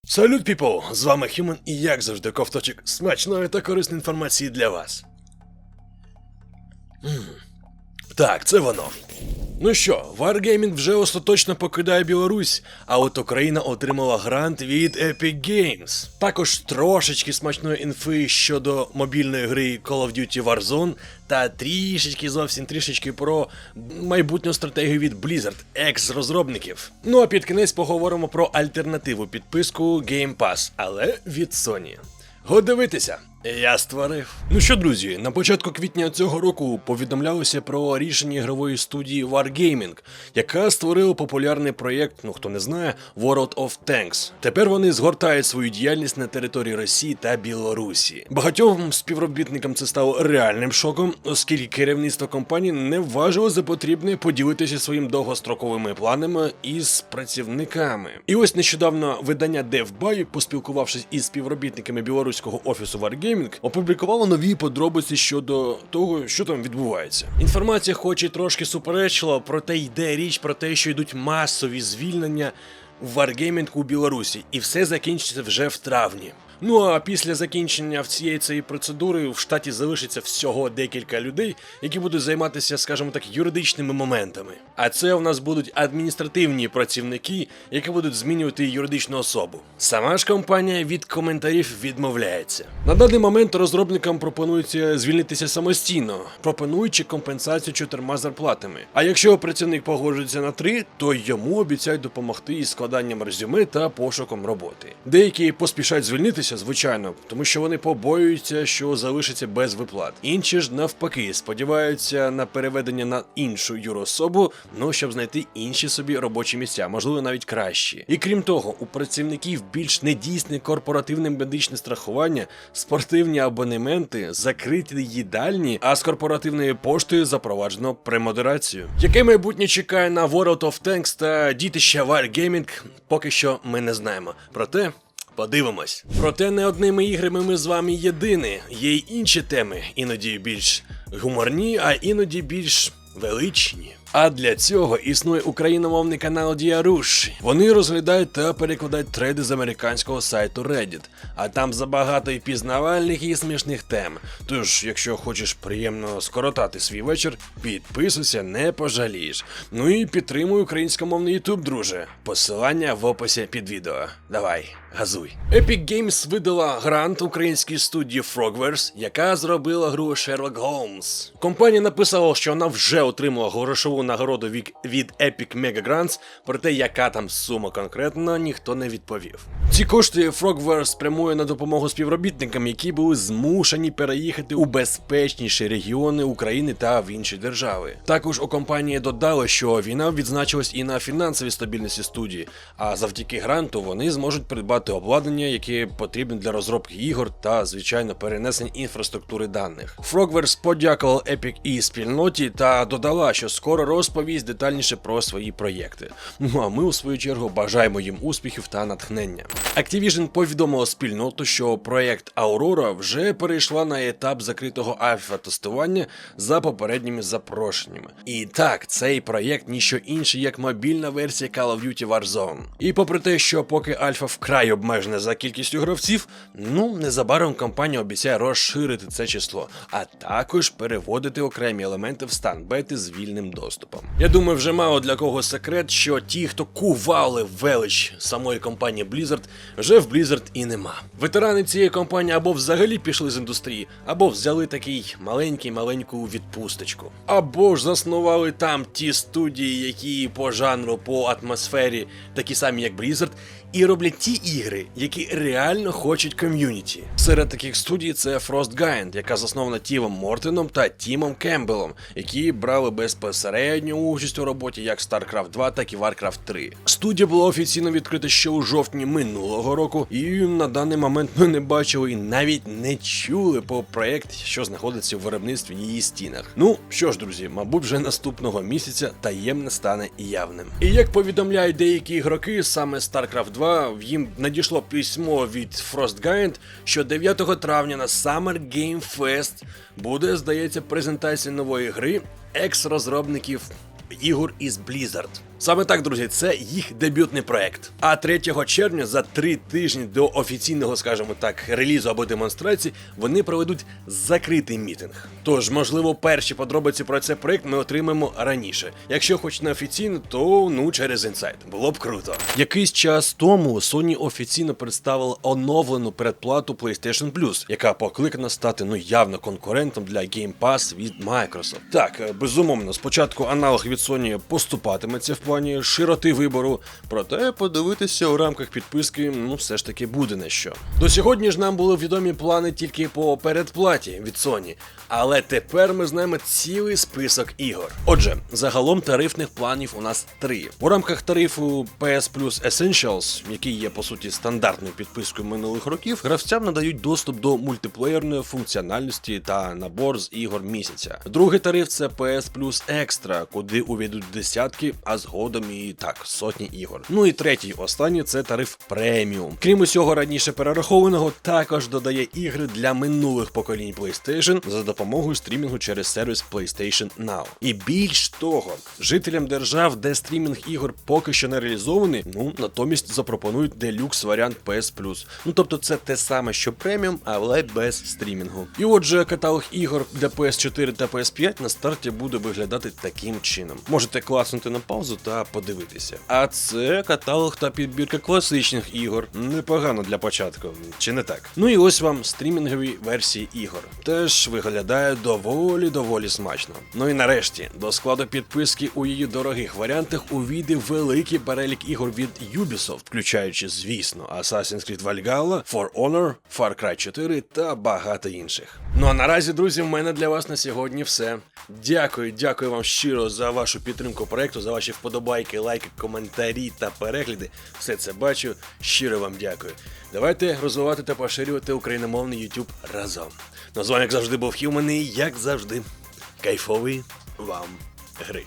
Салют, піпл! З вами Human і як завжди ковточок смачної та корисної інформації для вас. Так, це воно. Ну що, Wargaming вже остаточно покидає Білорусь, а от Україна отримала грант від Epic Games. Також трошечки смачної інфи щодо мобільної гри Call of Duty Warzone та зовсім трішечки про майбутню стратегію від Blizzard, екс-розробників. Ну а під кінець поговоримо про альтернативу підписку Game Pass, але від Sony. Го дивитися! Я створив. Ну що, друзі, на початку квітня цього року повідомлялося про рішення ігрової студії Wargaming, яка створила популярний проєкт, хто не знає, World of Tanks. Тепер вони згортають свою діяльність на території Росії та Білорусі. Багатьом співробітникам це стало реальним шоком, оскільки керівництво компанії не вважило за потрібне поділитися своїм довгостроковими планами із працівниками. І ось нещодавно видання DevBuy, поспілкувавшись із співробітниками білоруського офісу Wargaming, опублікувало нові подробиці щодо того, що там відбувається. Інформація хоч і трошки суперечила, проте йде річ про те, що йдуть масові звільнення в Wargaming у Білорусі, і все закінчиться вже в травні. Ну а після закінчення цієї процедури в штаті залишиться всього декілька людей, які будуть займатися, скажімо так, юридичними моментами. А це у нас будуть адміністративні працівники, які будуть змінювати юридичну особу. Сама ж компанія від коментарів відмовляється. На даний момент розробникам пропонується звільнитися самостійно, пропонуючи компенсацію 4 зарплатами. А якщо працівник погоджується на 3, то йому обіцяють допомогти із складанням резюме та пошуком роботи. Деякі поспішають звільнитися, звичайно, тому що вони побоюються, що залишаться без виплат. Інші ж навпаки сподіваються на переведення на іншу юрособу, щоб знайти інші собі робочі місця, можливо навіть кращі. І крім того, у працівників більш недійсне корпоративне медичне страхування, спортивні абонементи, закриті їдальні, а з корпоративної пошти запроваджено премодерацію. Яке майбутнє чекає на World of Tanks та дітища Wargaming, поки що ми не знаємо. Проте подивимось. Проте не одними іграми ми з вами єдині. Є й інші теми, іноді більш гуморні, а іноді більш величні. А для цього існує україномовний канал Діаруш. Вони розглядають та перекладають треди з американського сайту Reddit. А там забагато і пізнавальних, і смішних тем. Тож, якщо хочеш приємно скоротати свій вечір, підписуйся, не пожалієш. Ну і підтримуй українськомовний YouTube, друже. Посилання в описі під відео. Давай, газуй. Epic Games видала грант українській студії Frogwares, яка зробила гру Sherlock Holmes. Компанія написала, що вона вже отримала грошову нагороду від Epic Mega Grants, проте яка там сума конкретно, ніхто не відповів. Ці кошти Frogwares спрямує на допомогу співробітникам, які були змушені переїхати у безпечніші регіони України та в інші держави. Також у компанії додали, що війна відзначилась і на фінансовій стабільності студії, а завдяки гранту вони зможуть придбати обладнання, яке потрібне для розробки ігор та, звичайно, перенесення інфраструктури даних. Frogwares подякував Epic і спільноті та додала, що скоро розповість детальніше про свої проєкти. Ну а ми, у свою чергу, бажаємо їм успіхів та натхнення. Activision повідомила спільноту, що проєкт Aurora вже перейшла на етап закритого альфа-тестування за попередніми запрошеннями. І так, цей проєкт ніщо інше, як мобільна версія Call of Duty Warzone. І попри те, що поки альфа вкрай обмежена за кількістю гравців, незабаром компанія обіцяє розширити це число, а також переводити окремі елементи в стан бети з вільним доступом. Я думаю, вже мало для кого секрет, що ті, хто кували велич самої компанії Blizzard, вже в Blizzard і нема. Ветерани цієї компанії або взагалі пішли з індустрії, або взяли такий маленьку відпусточку. Або ж заснували там ті студії, які по жанру, по атмосфері такі самі, як Blizzard, і роблять ті ігри, які реально хочуть ком'юніті. Серед таких студій це Frostgiant, яка заснована Тімом Мортоном та Тімом Кембелом, які брали безпосередню участь у роботі як StarCraft 2, так і Warcraft 3. Студія була офіційно відкрита ще у жовтні минулого року, і на даний момент ми не бачили і навіть не чули про проєкт, що знаходиться в виробництві її стінах. Ну що ж, друзі, мабуть, вже наступного місяця таємне стане явним. І як повідомляють деякі ігроки, саме StarCraft 2 їм надійшло письмо від Frostgiant, що 9 травня на Summer Game Fest буде, здається, презентація нової гри екс-розробників ігор із Blizzard. Саме так, друзі, це їх дебютний проект. А 3 червня, за 3 тижні до офіційного, скажімо так, релізу або демонстрації, вони проведуть закритий мітинг. Тож, можливо, перші подробиці про цей проект ми отримаємо раніше. Якщо хоч не офіційно, то через інсайт. Було б круто. Якийсь час тому Sony офіційно представила оновлену передплату PlayStation Plus, яка покликана стати явно конкурентом для Game Pass від Microsoft. Так, безумовно, спочатку аналог від Sony поступатиметься в плані широти вибору, проте подивитися у рамках підписки, все ж таки буде на що. До сьогодні ж нам були відомі плани тільки по передплаті від Sony, але тепер ми знаємо цілий список ігор. Отже, загалом тарифних планів у нас 3. У рамках тарифу PS Plus Essentials, який є по суті стандартною підпискою минулих років, гравцям надають доступ до мультиплеєрної функціональності та набор з ігор місяця. Другий тариф це PS Plus Extra, куди увійдуть десятки, а згодом і сотні ігор. І третій, останній, це тариф преміум. Крім усього раніше перерахованого, також додає ігри для минулих поколінь PlayStation за допомогою стрімінгу через сервіс PlayStation Now. І більш того, жителям держав, де стрімінг ігор поки що не реалізований, натомість запропонують делюкс варіант PS Plus. Тобто це те саме, що преміум, але без стрімінгу. І отже, каталог ігор для PS4 та PS5 на старті буде виглядати таким чином. Можете класнути на паузу та подивитися. А це каталог та підбірка класичних ігор. Непогано для початку, чи не так? І ось вам стрімінгові версії ігор. Теж виглядає доволі смачно. І нарешті, до складу підписки у її дорогих варіантах увійде великий перелік ігор від Ubisoft, включаючи, звісно, Assassin's Creed Valhalla, For Honor, Far Cry 4 та багато інших. А наразі, друзі, в мене для вас на сьогодні все. Дякую вам щиро за вашу підтримку проекту, за ваші вподобайки, лайки, коментарі та перегляди. Все це бачу. Щиро вам дякую. Давайте розвивати та поширювати україномовний YouTube разом. З вами, як завжди, був Human і, як завжди, кайфової вам гри.